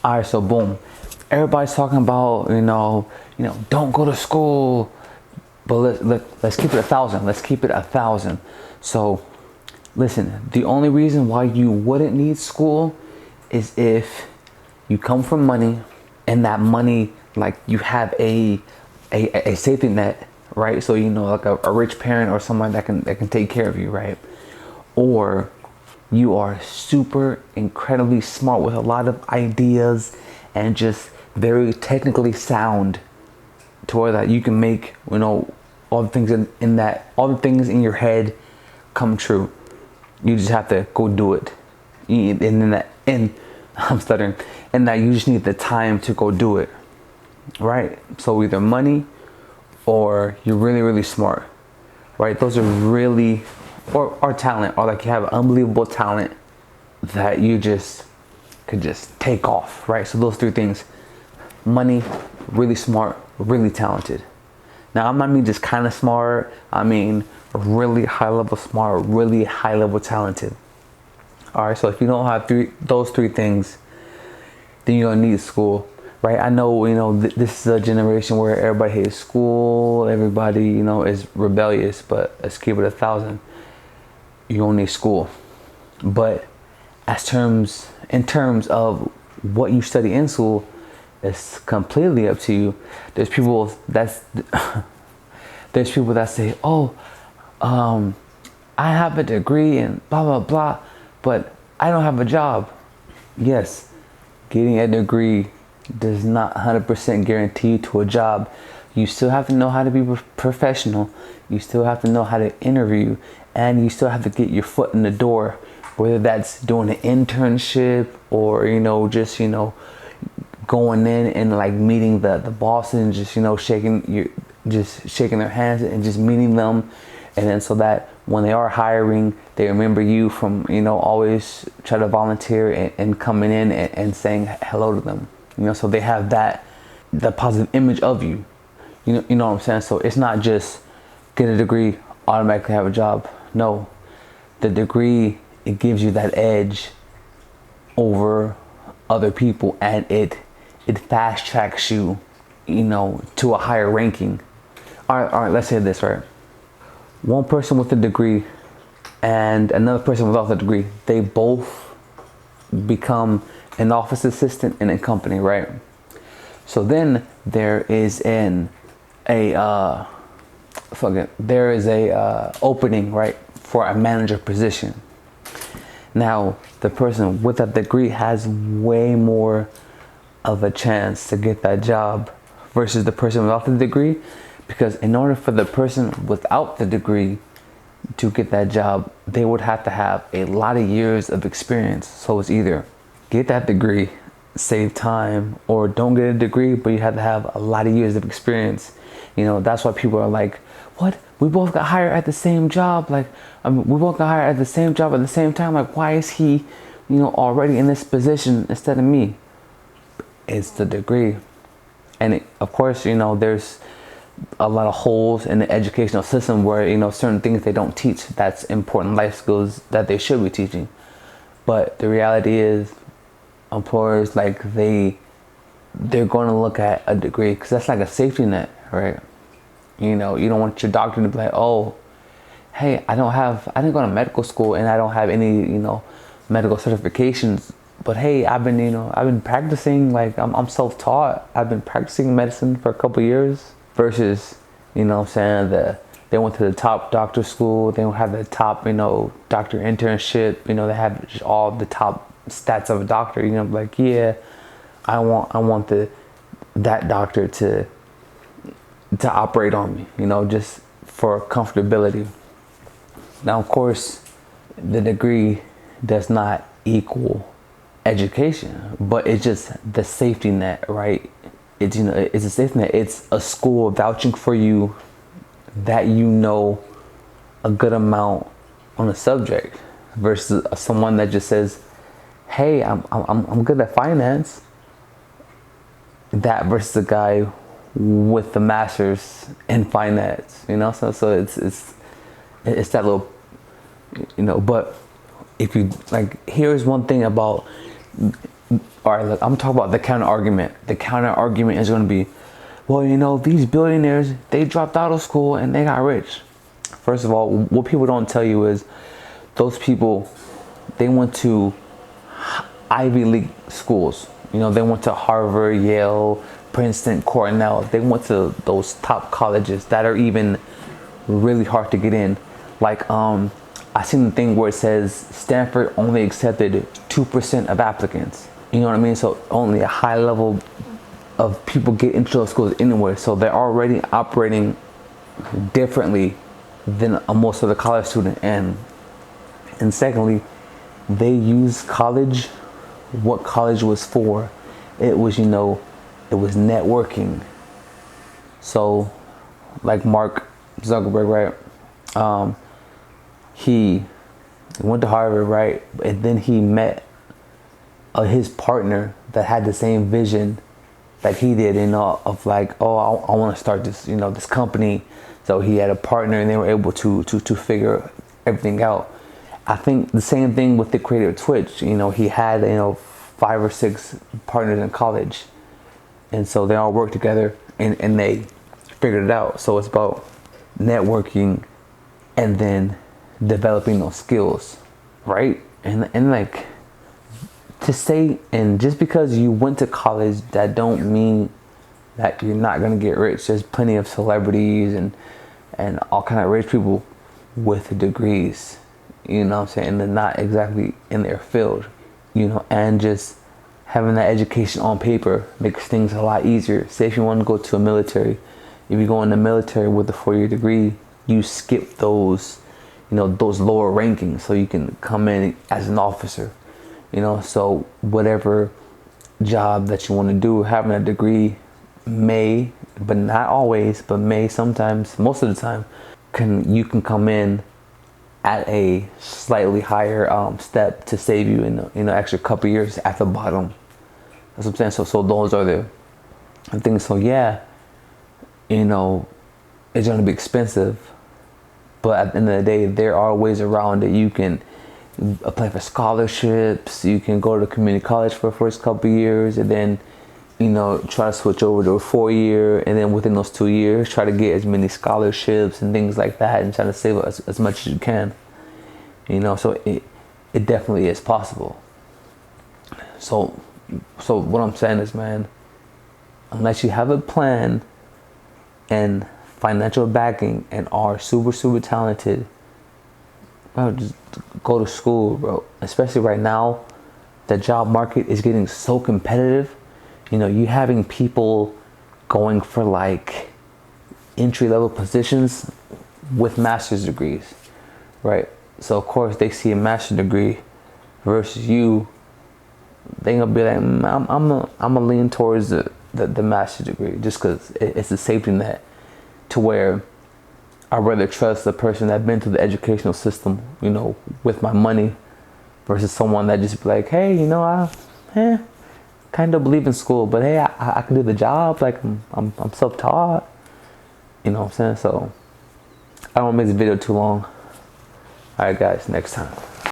All right, so boom, everybody's talking about don't go to school, but let's keep it 1,000. Let's keep it 1,000. So listen, the only reason why you wouldn't need school is if you come from money, and that money, like, you have a safety net, right? So like a rich parent or someone that can take care of you, right? Or you are super incredibly smart with a lot of ideas and just very technically sound, to where that you can make all the things all the things in your head come true. You just have to go do it. And I'm stuttering. And that you just need the time to go do it, right? So either money or you're really, really smart, right? Those are really, or talent, or like you have unbelievable talent that you just could just take off, right? So those three things: money, really smart, really talented. Now, I'm not mean just kind of smart. I mean really high level smart, really high level talented. All right. So if you don't have those three things, then you're gonna need school, right? I know, this is a generation where everybody hates school. Everybody, is rebellious. But let's keep it 1,000. You don't need school. But in terms of what you study in school, it's completely up to you. There's people that say, oh, I have a degree and blah, blah, blah, but I don't have a job. Yes, getting a degree does not 100% guarantee you to a job. You still have to know how to be professional. You still have to know how to interview, and you still have to get your foot in the door, whether that's doing an internship or, just, going in and like meeting the boss and just, shaking their hands and just meeting them. And then so that when they are hiring, they remember you from, always try to volunteer and coming in and saying hello to them. So they have the positive image of you. You know what I'm saying? So it's not just get a degree, automatically have a job. No, the degree, it gives you that edge over other people, and it fast tracks you, to a higher ranking. All right, let's say this, right? One person with a degree and another person without a degree, they both become an office assistant in a company, right? So then there is opening, right, for a manager position. Now, the person with that degree has way more of a chance to get that job versus the person without the degree, because in order for the person without the degree to get that job, they would have to have a lot of years of experience. So it's either get that degree, save time, or don't get a degree, but you have to have a lot of years of experience. That's why people are like, what? We both got hired at the same job. Like, we both got hired at the same job at the same time. Like, why is he, already in this position instead of me? It's the degree. And of course, there's a lot of holes in the educational system where, certain things they don't teach. That's important life skills that they should be teaching. But the reality is, employers, like, they're going to look at a degree because that's like a safety net, right? You don't want your doctor to be like, oh, hey, I didn't go to medical school and I don't have any, medical certifications. But hey, I've been practicing, like, I'm self-taught. I've been practicing medicine for a couple years versus, I'm saying they went to the top doctor school. They don't have the top, doctor internship. They have just all the top stats of a doctor. Like, yeah, I want that doctor to operate on me, just for comfortability. Now, of course, the degree does not equal education, but it's just the safety net, right? It's it's a safety net. It's a school vouching for you that a good amount on a subject versus someone that just says, hey, I'm good at finance. That versus a guy with the master's in finance, so it's that little, but if you, like, here's one thing about All right, look, I'm talking about the counter argument. The counter argument is going to be, well, you know, these billionaires, they dropped out of school and they got rich. First of all, what people don't tell you is those people, they went to Ivy League schools. You know, they went to Harvard, Yale, Princeton, Cornell. They went to those top colleges that are even really hard to get in. Like, I seen the thing where it says Stanford only accepted 2% of applicants. You know what I mean? So only a high level of people get into those schools anyway. So they're already operating differently than most of the college student. And secondly, they use college, what college was for. It was, you know, it was networking. So like Mark Zuckerberg, right? He went to Harvard, right? And then he met his partner that had the same vision that he did, you know, of like, oh, I want to start this, you know, this company. So he had a partner and they were able to figure everything out. I think the same thing with the creator of Twitch. You know, he had, you know, 5 or 6 partners in college. And so they all worked together and they figured it out. So it's about networking and then developing those skills, right? And like, to say, and just because you went to college, that don't mean that you're not gonna get rich. There's plenty of celebrities and all kind of rich people with degrees, you know what I'm saying? And they're not exactly in their field, you know, and just having that education on paper makes things a lot easier. Say if you want to go to a military, if you go in the military with a 4-year degree, you skip those, you know, those lower rankings so you can come in as an officer, you know. So whatever job that you want to do, having a degree may, but not always, but may sometimes, most of the time, you can come in at a slightly higher step to save you in an extra couple years at the bottom. That's what I'm saying. So those are the things. So yeah, you know, it's going to be expensive, but at the end of the day, there are ways around it. You can apply for scholarships. You can go to community college for the first couple years, and then, you know, try to switch over to a 4-year, and then within those 2 years, try to get as many scholarships and things like that, and try to save as much as you can. You know, so it definitely is possible. So what I'm saying is, man, unless you have a plan and financial backing and are super talented, bro, just go to school, bro. Especially right now, the job market is getting so competitive. You know, you having people going for like entry-level positions with master's degrees, right? So of course they see a master's degree versus you, they gonna be like, I'm gonna lean towards the master's degree just because it's a safety net, to where I'd rather trust the person that's been through the educational system, you know, with my money, versus someone that just be like, hey, you know, I kind of believe in school, but hey, I can do the job. Like I'm self-taught. You know what I'm saying? So I don't want to make this video too long. All right, guys, next time.